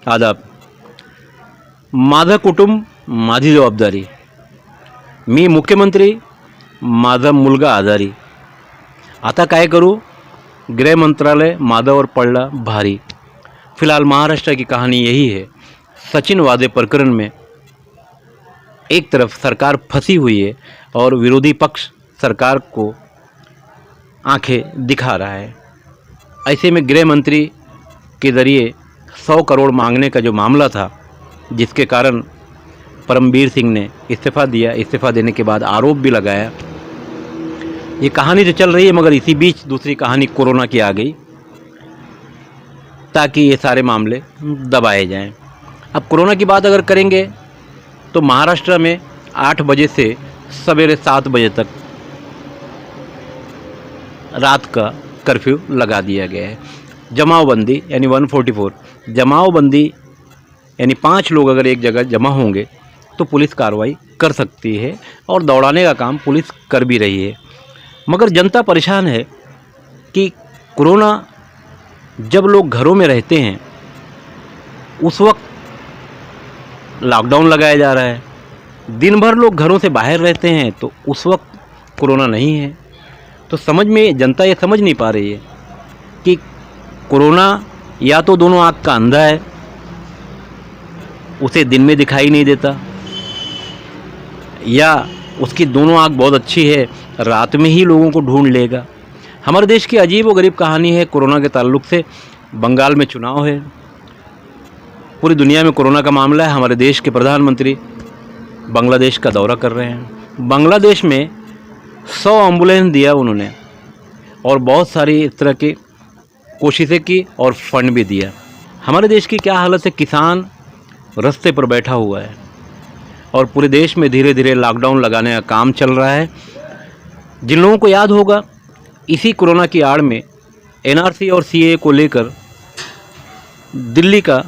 आदाब. माझं कुटुंब माझी जबाबदारी. मी मुख्यमंत्री, माझा मुलगा आजारी. आता काय करूं? गृह मंत्रालय माझ्यावर पडला भारी. फिलहाल महाराष्ट्र की कहानी यही है. सचिन वादे प्रकरण में एक तरफ सरकार फंसी हुई है और विरोधी पक्ष सरकार को आंखें दिखा रहा है. ऐसे में गृह मंत्री के ज़रिए 100 करोड़ मांगने का जो मामला था, जिसके कारण परमबीर सिंह ने इस्तीफ़ा दिया, इस्तीफ़ा देने के बाद आरोप भी लगाया. ये कहानी तो चल रही है, मगर इसी बीच दूसरी कहानी कोरोना की आ गई, ताकि ये सारे मामले दबाए जाएं. अब कोरोना की बात अगर करेंगे तो महाराष्ट्र में 8 बजे से सवेरे 7 बजे तक रात का कर्फ्यू लगा दिया गया है. जमावबंदी यानी 144, जमावबंदी यानी 5 लोग अगर एक जगह जमा होंगे तो पुलिस कार्रवाई कर सकती है और दौड़ाने का काम पुलिस कर भी रही है. मगर जनता परेशान है कि कोरोना जब लोग घरों में रहते हैं उस वक्त लॉकडाउन लगाया जा रहा है. दिन भर लोग घरों से बाहर रहते हैं तो उस वक्त कोरोना नहीं है. तो जनता ये समझ नहीं पा रही है कि कोरोना या तो दोनों आँख का अंधा है, उसे दिन में दिखाई नहीं देता, या उसकी दोनों आँख बहुत अच्छी है, रात में ही लोगों को ढूंढ लेगा. हमारे देश की अजीब व गरीब कहानी है कोरोना के ताल्लुक से. बंगाल में चुनाव है, पूरी दुनिया में कोरोना का मामला है. हमारे देश के प्रधानमंत्री बांग्लादेश का दौरा कर रहे हैं. बांग्लादेश में 100 एम्बुलेंस दिया उन्होंने और बहुत सारी इस तरह की कोशिशें की और फंड भी दिया. हमारे देश की क्या हालत है? किसान रास्ते पर बैठा हुआ है और पूरे देश में धीरे धीरे लॉकडाउन लगाने का काम चल रहा है. जिन लोगों को याद होगा, इसी कोरोना की आड़ में एनआरसी और सीए को लेकर दिल्ली का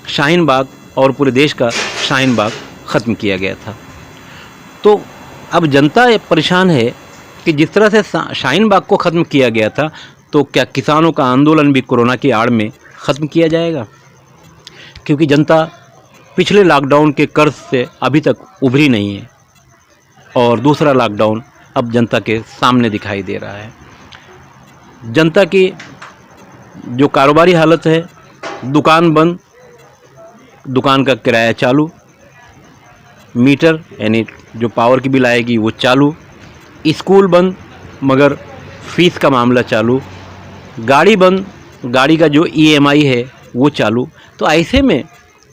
शाहीन बाग और पूरे देश का शाहीन बाग ख़त्म किया गया था. तो अब जनता परेशान है कि जिस तरह से शाहीन बाग को ख़त्म किया गया था, तो क्या किसानों का आंदोलन भी कोरोना की आड़ में ख़त्म किया जाएगा? क्योंकि जनता पिछले लॉकडाउन के कर्ज से अभी तक उभरी नहीं है और दूसरा लॉकडाउन अब जनता के सामने दिखाई दे रहा है. जनता की जो कारोबारी हालत है, दुकान बंद, दुकान का किराया चालू, मीटर यानी जो पावर की बिल आएगी वो चालू, स्कूल बंद मगर फीस का मामला चालू, गाड़ी बंद, गाड़ी का जो ईएमआई है वो चालू. तो ऐसे में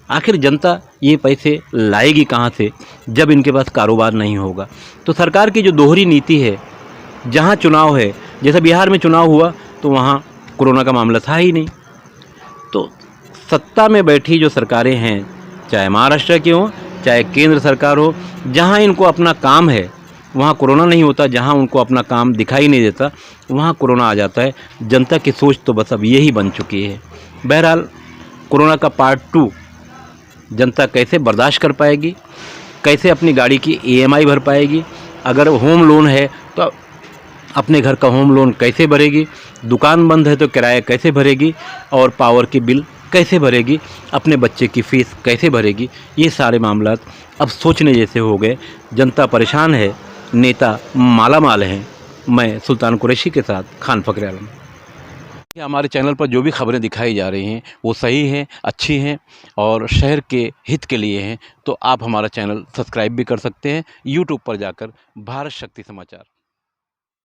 आखिर जनता ये पैसे लाएगी कहाँ से जब इनके पास कारोबार नहीं होगा? तो सरकार की जो दोहरी नीति है, जहाँ चुनाव है, जैसे बिहार में चुनाव हुआ तो वहाँ कोरोना का मामला था ही नहीं. तो सत्ता में बैठी जो सरकारें हैं, चाहे महाराष्ट्र की हो चाहे केंद्र सरकार हो, जहाँ इनको अपना काम है वहाँ कोरोना नहीं होता, जहाँ उनको अपना काम दिखाई नहीं देता वहाँ कोरोना आ जाता है. जनता की सोच तो बस अब यही बन चुकी है. बहरहाल कोरोना का पार्ट 2 जनता कैसे बर्दाश्त कर पाएगी, कैसे अपनी गाड़ी की ईएमआई भर पाएगी, अगर होम लोन है तो अपने घर का होम लोन कैसे भरेगी, दुकान बंद है तो किराया कैसे भरेगी, और पावर की बिल कैसे भरेगी, अपने बच्चे की फ़ीस कैसे भरेगी. ये सारे मामलात अब सोचने जैसे हो गए. जनता परेशान है, नेता मालामाल हैं. मैं सुल्तान कुरैशी के साथ खान फ़खर आलम. हमारे चैनल पर जो भी खबरें दिखाई जा रही हैं वो सही हैं, अच्छी हैं और शहर के हित के लिए हैं. तो आप हमारा चैनल सब्सक्राइब भी कर सकते हैं यूट्यूब पर जाकर भारत शक्ति समाचार.